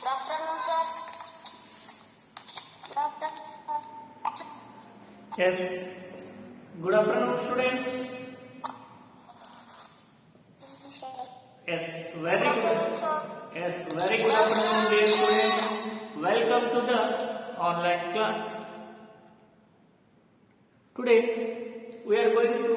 Good afternoon, sir. Good afternoon. Yes. Good afternoon, students. Yes, very Good good. afternoon, sir. Yes, very good afternoon, dear students. Welcome to the online class. Today we are going to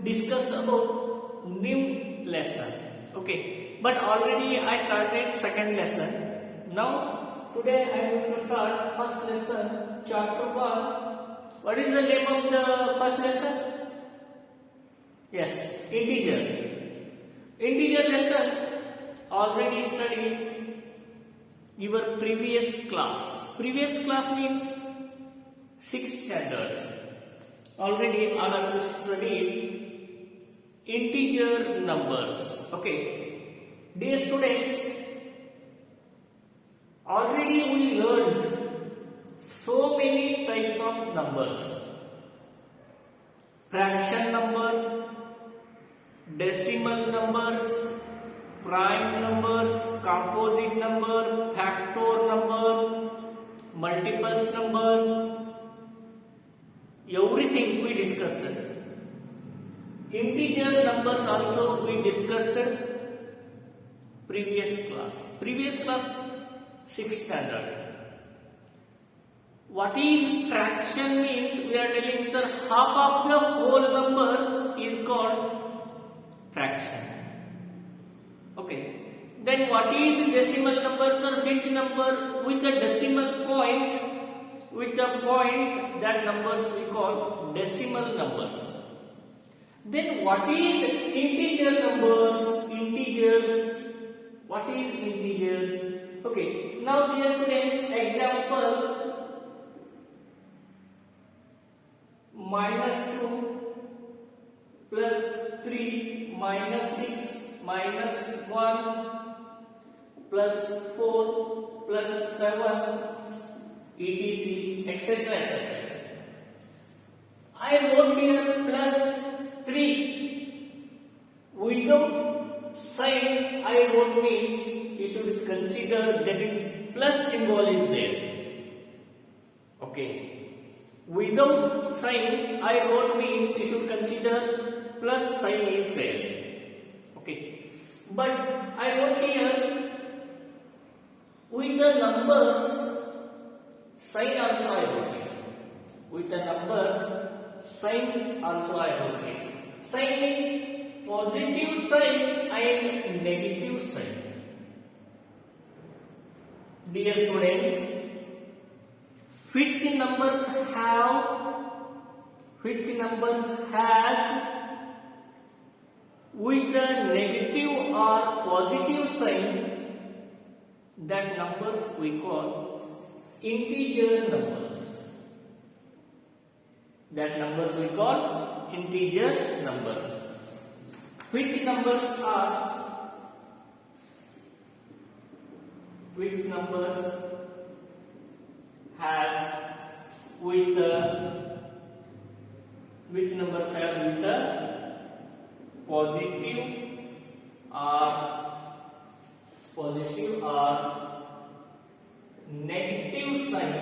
discuss about new lesson. Okay, but already I started second lesson. Now today I am going to start first lesson, chapter 1. What is the name of the first lesson? Yes, integer. Integer lesson already studied your previous class. Previous class means 6th standard. Already all of you studied integer numbers. Okay, dear students, already we learned so many types of numbers: fraction number, decimal numbers, prime numbers, composite number, factor number, multiples number. Everything we discussed. Integer numbers also we discussed previous class. Previous class 6th standard. What is fraction means? We are telling, sir, half of the whole numbers is called fraction. Okay. Then what is decimal number, sir? Which number with a decimal point? With a point, that numbers we call decimal numbers. Then what is integer numbers? Integers. What is integers? Okay. Now dear students, example: -2 plus 3 minus 6 minus 1 plus 4 plus 7 etc, etc, etc. I wrote here plus 3. Without sign I wrote means you should consider that is plus symbol is there. Okay. Without sign I wrote means you should consider plus sign is there. Okay. But I wrote here with the numbers sign also I wrote it. With the numbers, signs also I wrote it. Sign means positive sign and negative sign. Dear students, which numbers has with the negative or positive sign, that numbers we call integer numbers. That numbers we call integer numbers. Which numbers have with the positive or negative sign,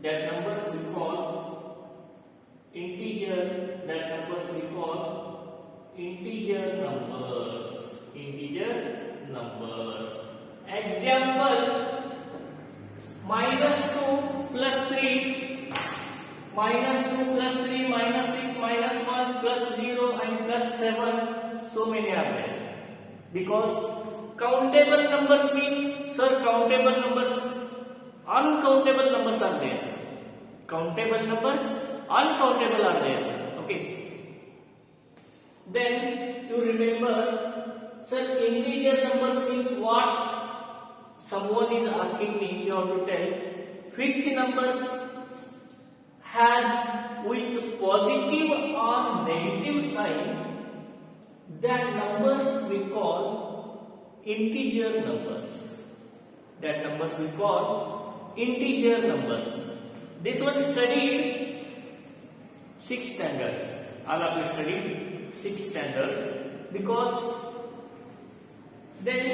that numbers we call integer, that numbers we call integer numbers. Example: -2 plus 3 minus 2 plus 3 minus 6 minus 1 plus 0 and plus 7. So many are there. Because countable numbers means, sir, countable numbers, uncountable numbers are there. Countable numbers, uncountable are there. Okay. Then you remember, sir, integer numbers means what? Someone is asking me, you have to tell which numbers has with positive or negative sign, that numbers we call integer numbers. That numbers we call integer numbers. This one studied 6th standard. All of you studied 6th standard because then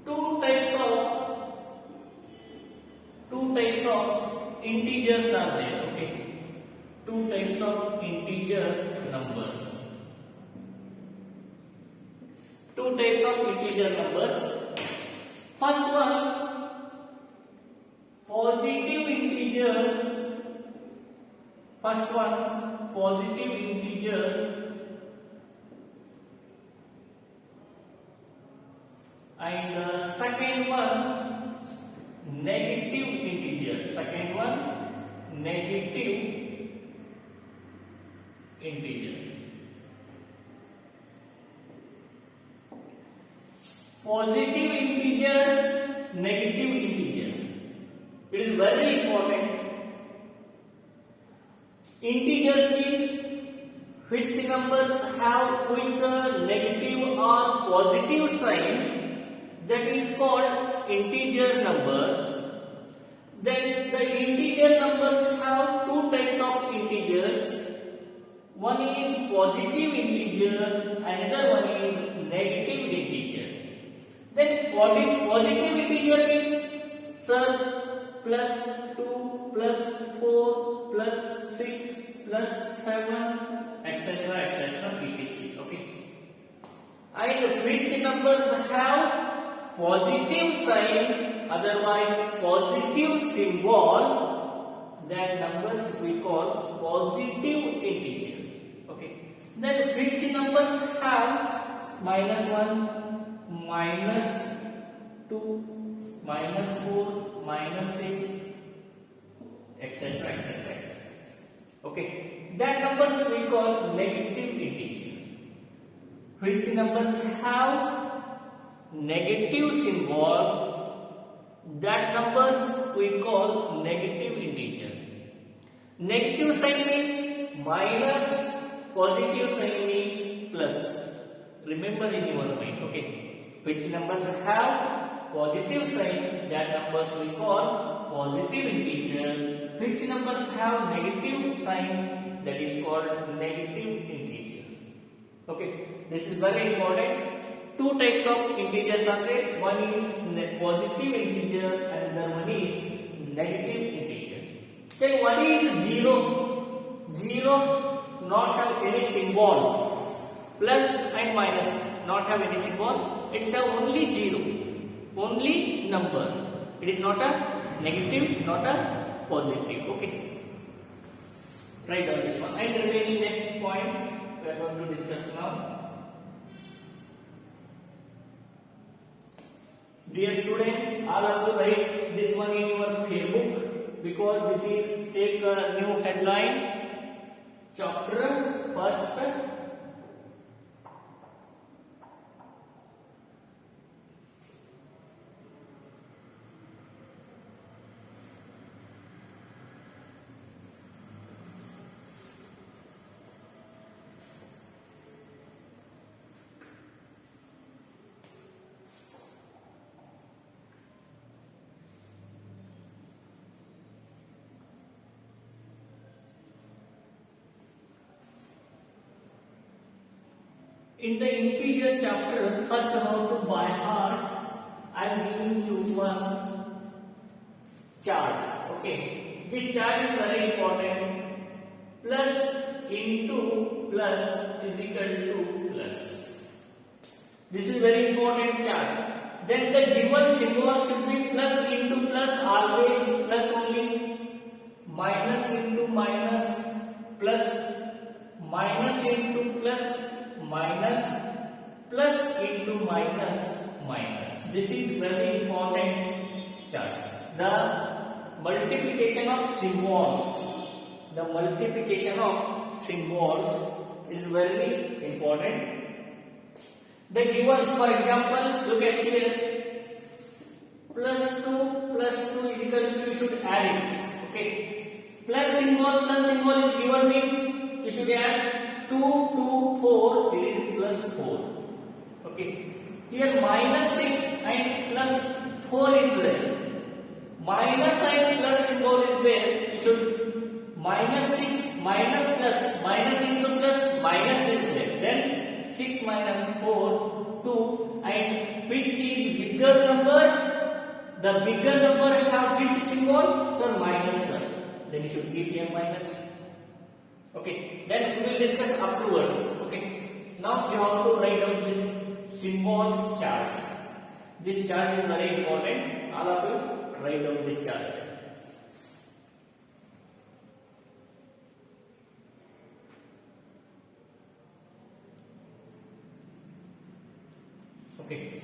two types of integers are there. Okay, two types of integer numbers. Two types of integer numbers. First one, positive integer. First one, positive integer, and second one, negative integer. Second one, negative integer. Positive integer, negative integer. It is very important. Integers means which numbers have with a negative or positive sign, that is called integer numbers. Then the integer numbers have two types of integers. One is positive integer, another one is negative integer. Then what is positive integer means, sir, plus 2, plus 4, plus 6, plus 7, etc., etc., etc. Okay. And which numbers have positive sign, otherwise positive symbol, that numbers we call positive integers. Okay. Then which numbers have -1, -2, -4, -6, etc., etc., etc. Okay, that numbers we call negative integers. Which numbers have negative symbol, that numbers we call negative integers. Negative sign means minus, positive sign means plus. Remember in your mind. Okay. Which numbers have positive sign, that numbers we call positive integer. Which numbers have negative sign, that is called negative integer. Okay, this is very important. Two types of integers are there. One is positive integer and the one is negative integer. Then what is 0? 0 not have any symbol. Plus and minus not have any symbol. It's a only 0, only number. It is not a negative, not a positive. Okay. Write down this one. And remaining next point we are going to discuss now. Dear students, all of you write this one in your fair book, because this is take a new headline. Chapter first. In the integer chapter, first how to by heart, I am giving you one chart. Okay, this chart is very important. Plus into plus is equal to plus. This is very important chart. Then the given symbol should be plus into plus, always plus only. Minus into minus, plus, minus into plus, minus, plus into minus, minus. This is very important chart. The multiplication of symbols. The multiplication of symbols is very important. The given, for example, look at here. Plus 2 is equal to, you should add it. Okay. Plus symbol is given means you should add 2 to 4, it is plus 4. Okay. Here minus 6 and plus 4 is there. minus and plus symbol is there, you should minus 6 minus plus minus into plus minus is there. Then 6 minus 4 2, and which is bigger number? The bigger number have which symbol? Sir, minus sir. Then you should keep here minus. Okay. Then we will discuss afterwards. Okay. Now you have to write down this symbols chart. This chart is very important. All of you write down this chart. Okay.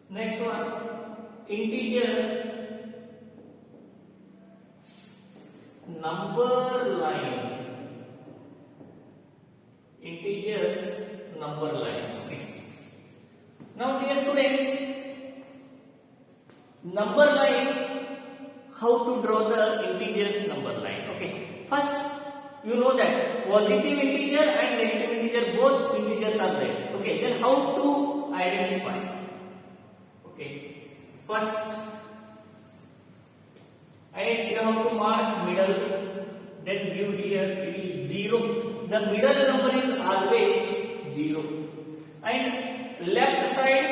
Next one, integer number line. Integers number lines. Okay. Now, dear students, number line, how to draw the integers number line? Okay. First, you know that positive integer and negative integer, both integers are there. Okay. Then how to identify? Okay. First, and you have to mark middle. Then give here it is 0. The middle number is always 0. And left side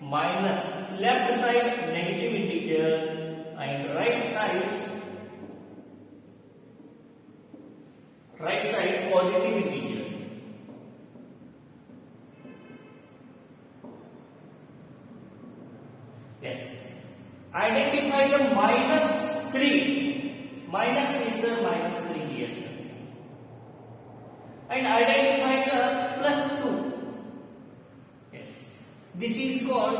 minus, left side negative integer, and right side positive integer. Yes. Identify the minus 3. Minus 3 is minus 3 here. And identify the plus 2. Yes. This is called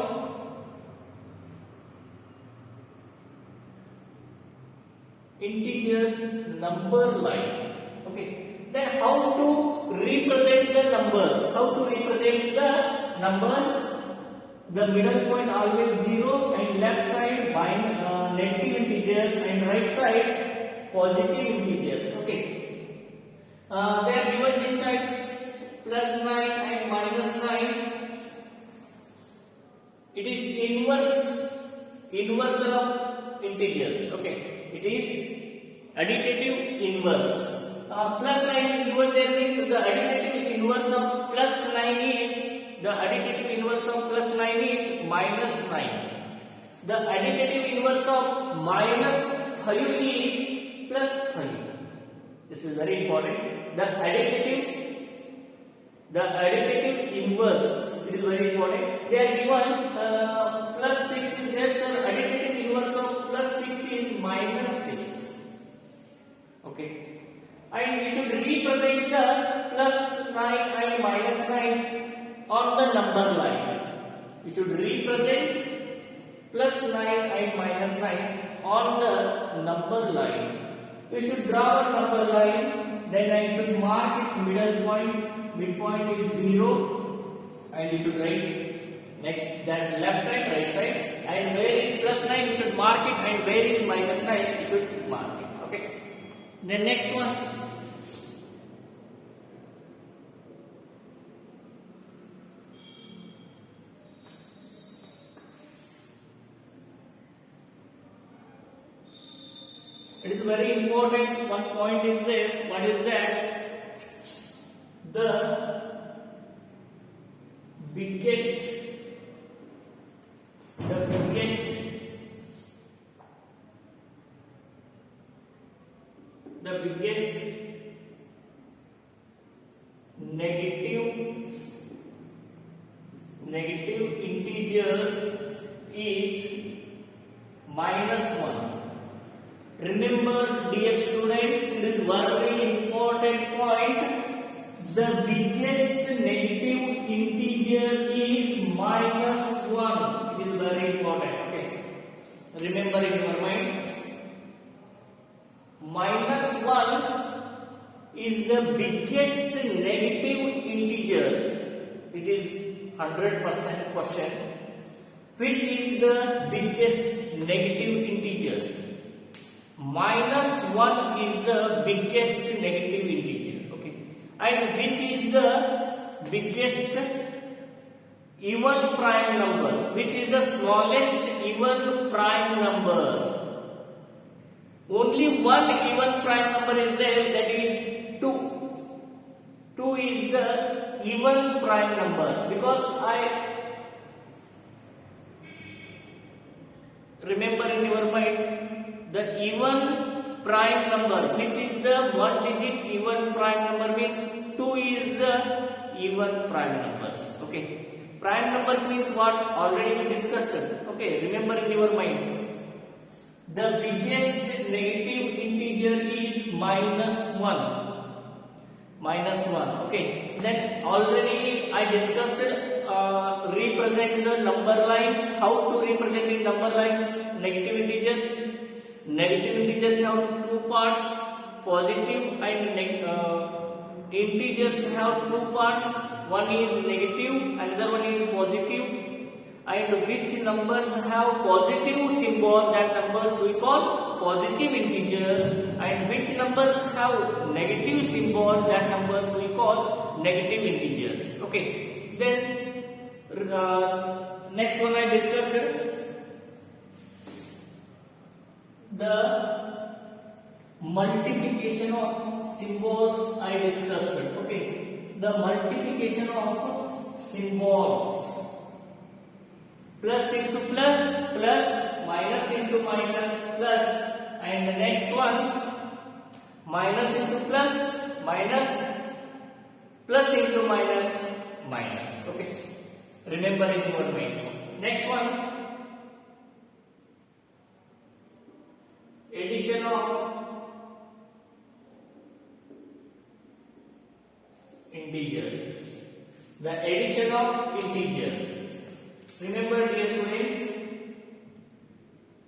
integers number line. Okay. Then how to represent the numbers? How to represent the numbers? The middle point always 0, and left side negative integers, and right side positive integers. Okay. They are given this type plus 9 and minus 9. It is inverse of integers. Okay. It is additive inverse. Plus 9 is given there, means the additive inverse of plus 9 is, the additive inverse of plus 9 is minus 9. The additive inverse of minus 5 is plus 5. This is very important. The additive inverse, it is very important. They are given plus 6 is there, so additive inverse of plus 6 is minus 6. Okay. And we should represent the plus 9 and minus 9 on the number line. We should represent plus 9 and minus 9 on the number line. You should draw a number line, then I should mark it middle point, midpoint is 0, and you should write next that left and right side, and where is plus 9 you should mark it, and where is minus 9 you should mark it. Okay. The next one. It is very important. One point is there. What is that? The biggest negative integer is minus 1. Remember, dear students, it is very important point. The biggest negative integer is minus 1. It is very important. Okay. Remember in your mind. Minus 1 is the biggest negative integer. It is 100% question. Which is the biggest negative integer? Minus 1 is the biggest negative integer. Okay. And which is the biggest even prime number. Which is the smallest even prime number? Only one even prime number is there, that is 2. 2 is the even prime number, because I remember in your mind the even prime number, which is the one digit even prime number, means 2 is the even prime numbers. Okay. Prime numbers means what? Already we discussed it. Okay. Remember in your mind. The biggest negative integer is -1. -1. Okay. Then already I discussed represent the number lines. How to represent in number lines negative integers? Negative integers have two parts, positive and integers have two parts. One is negative, another one is positive. And which numbers have positive symbol, that numbers we call positive integer, and which numbers have negative symbol, that numbers we call negative integers. Okay. Then next one I discussed the multiplication of symbols. I discussed it. Okay. The multiplication of symbols. Plus into plus, plus, minus into minus, plus, and the next one minus into plus, minus, plus into minus, minus. Okay. Remember in your mind. Next one, addition of integer. The addition of integer. Remember, dear students,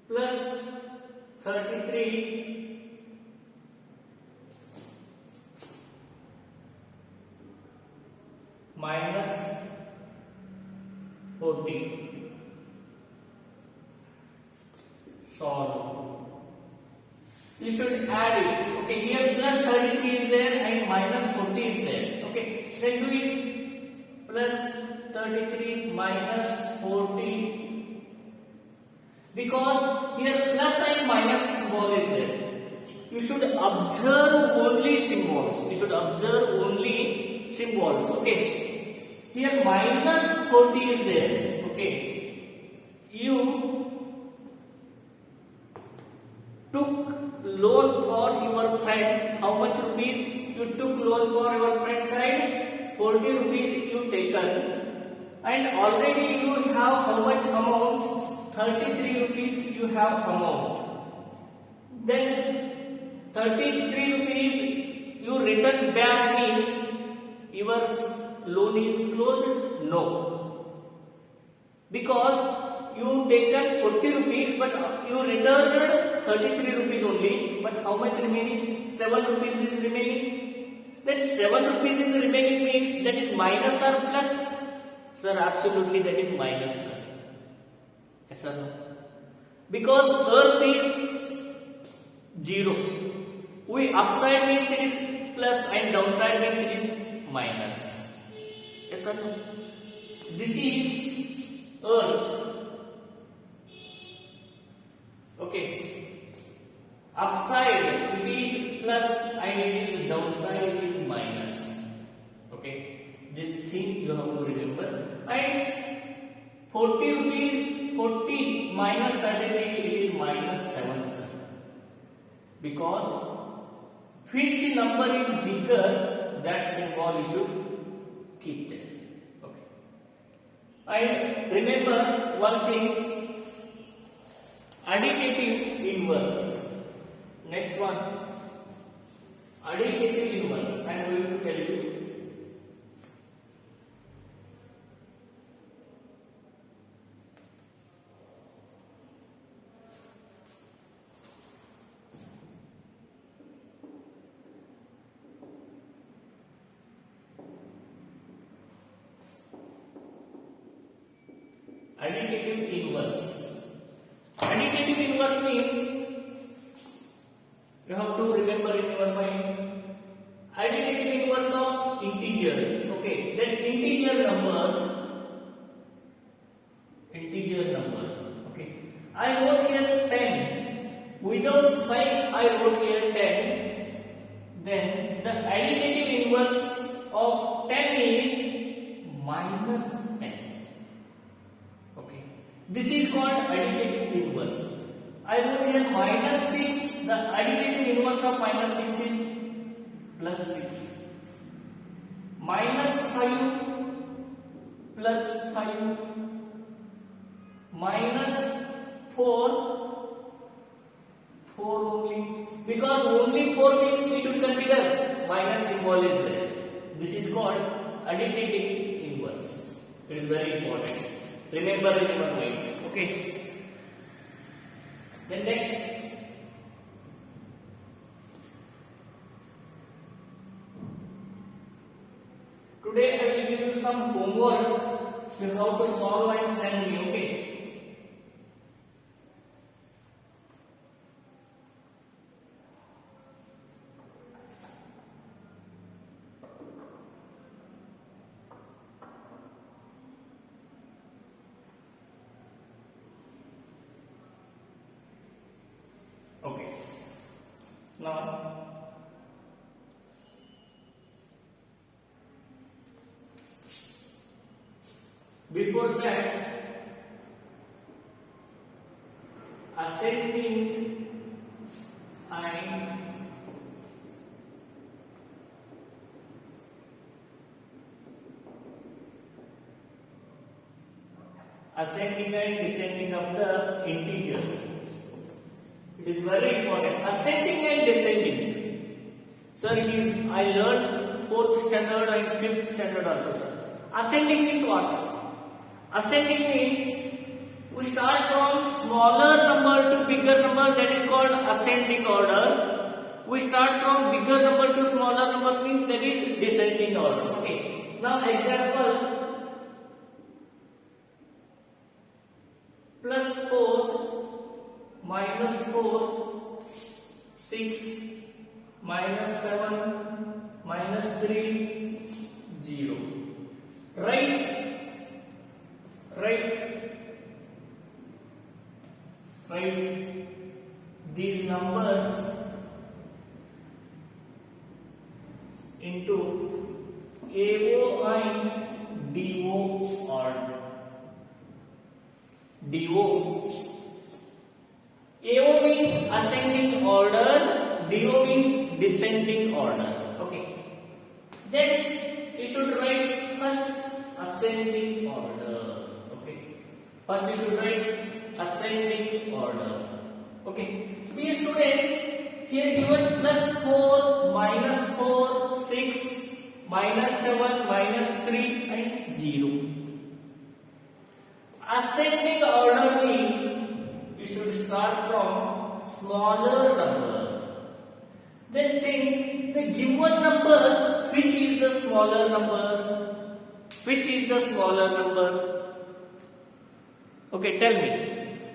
plus 33 minus 40. Solve. You should add it. Okay, here plus 33 is there and minus 40 is there. Okay, so do it. Plus 33 minus 40, because here plus and minus symbol is there. You should observe only symbols. You should observe only symbols. Okay. Here minus 40 is there. Okay. You took loan for your friend. How much rupees you took loan for your friend's side? 40 rupees you taken. And already you have how much amount? 33 rupees you have amount. Then 33 rupees you return back means your loan is closed? No. Because you taken 40 rupees but you returned 33 rupees only. But how much remaining? 7 rupees is remaining. Then 7 rupees is remaining means that is minus or plus? Sir, absolutely that is minus, sir. Yes, sir. Because earth is 0. We upside means it is plus and downside means it is minus. Yes, sir. This is earth. Okay. Upside it is plus and it is downside it is minus. Okay. This thing you have to remember. And 40 rupees, 40 minus 33, it is minus 7, sir. Because which number is bigger, that symbol you should keep that. Okay. And remember one thing, additive inverse. Next one, additive inverse. I am going to tell you. Additive inverse. Additive inverse means you have to remember in your mind. Additive inverse of integers. Okay, then integer number wrote here 10. Without sign I wrote here 10. Then the additive inverse of 10 is minus 10. Okay. This is called additive inverse. I wrote here minus 6. The additive inverse of minus 6 is plus 6. Minus 5 plus 5. Minus 4 only, because only 4 means we should consider minus symbol is there. This is called additive inverse. It is very important. Remember it in your mind. Okay. Then next. Today I will give you some homework. So how to solve and send me. Okay. Okay. Now, before that, ascending and descending of the integer. It is very important. Ascending and descending. Sir, it is, I learned 4th standard and 5th standard also, sir. Ascending means what? Ascending means we start from smaller number to bigger number, that is called ascending order. We start from bigger number to smaller number means that is descending order. Okay. Now example, plus 4 minus 4, 6, minus 7, minus 3, 0. Write these numbers into AO and DO order. DO. AO means ascending order, DO means descending order. Okay. Then you should write first ascending order. Okay. First you should write ascending order. Okay. We students, here given plus 4, minus 4, 6, minus 7, minus 3 and 0. Ascending order means you should start from smaller number. Then think the given numbers, which is the smaller number? Which is the smaller number? Okay, tell me.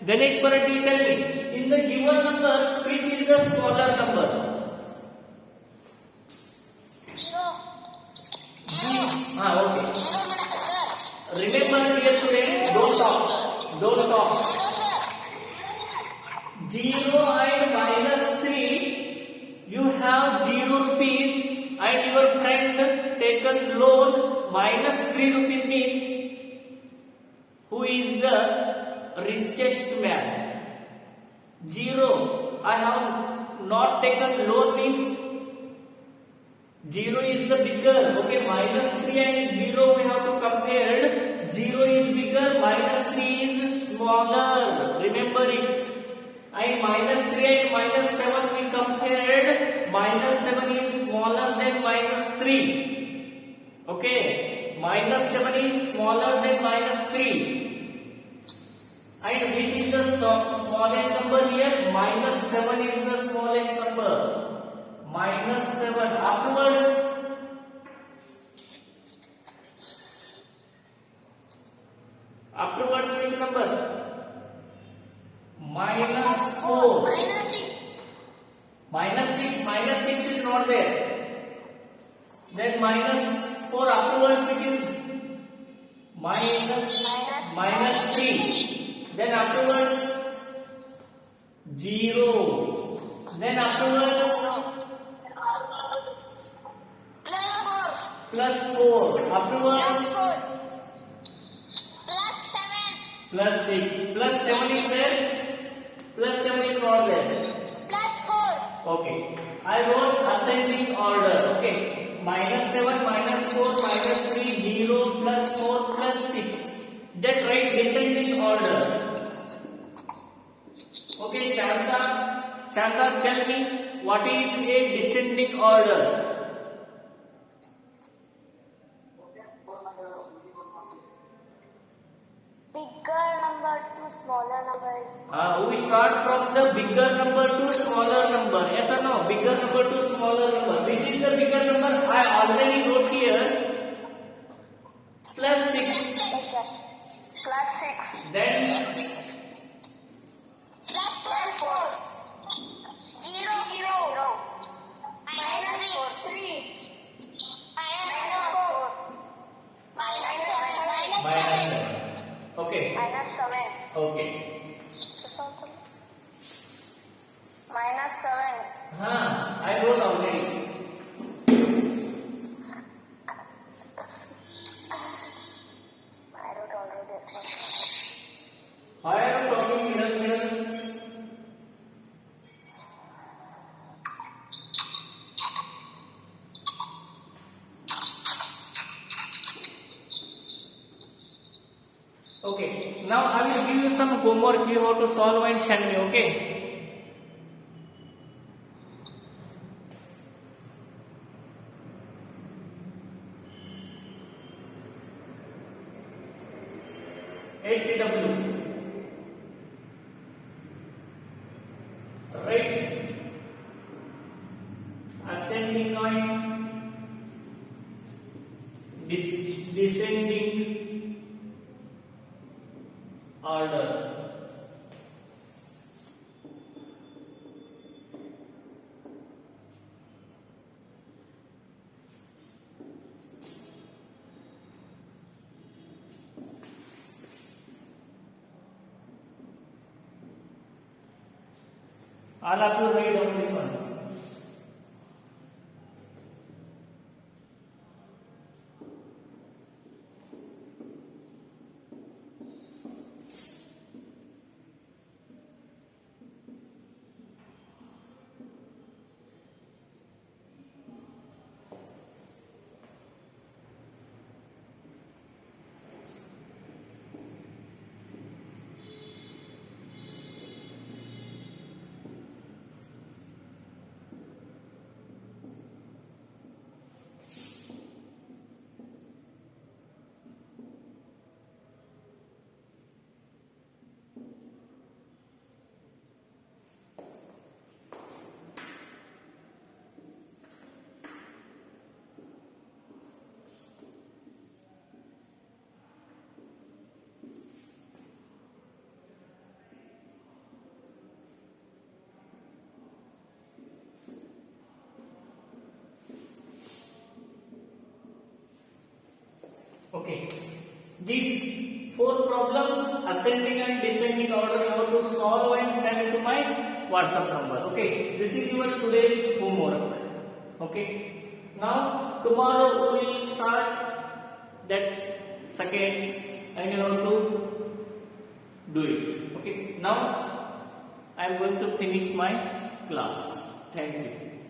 Ganesh Parati, tell me. In the given numbers, which is the smaller number? 0. Okay. Remember, dear students, don't talk. 0 and minus 3, you have 0 rupees and your friend taken loan minus 3 rupees means who is the richest man? 0, I have not taken loan means 0 is the bigger. Okay, minus 3 and 0 we have to compare. 0 is bigger, minus 3 is smaller. Remember it. And minus 3 and minus 7 we compared. Minus 7 is smaller than minus 3. Okay. Minus 7 is smaller than minus 3. And which is the smallest number here? Minus 7 is the smallest number. Minus 7. Afterwards which number? Minus 4. Minus 6. Minus 6 is not there. Then minus 4 afterwards which is minus 3. Then afterwards 0. Then afterwards plus 4. Afterwards plus 6. Plus 7 is there. Plus 7 is not there. Okay. I wrote ascending order. Okay. Minus 7, minus 4, minus 3, 0, plus 4, plus 6. That write descending order. Okay, Shanta, tell me what is a descending order? Bigger number to smaller number is. We start from the bigger number to smaller number. Yes or no? Bigger number to smaller number. Which is the bigger number? I already wrote here. Plus 6. Plus 6. Then Plus 4. 0. Minus 3. Minus 4. Minus 7. minus 7. Okay. Minus 7. Okay. Minus 7. I wrote already. I wrote already. Why are you talking middle? Okay. Now I will give you some homework. You have to solve and send me. Okay. HW. Right. Ascending line. Descending order. All of you write down this one. Okay. These 4 problems, ascending and descending order, you have to solve and send to my WhatsApp number. Okay. This is your today's homework. Okay. Now tomorrow we will start that second and you have to do it. Okay. Now I am going to finish my class. Thank you.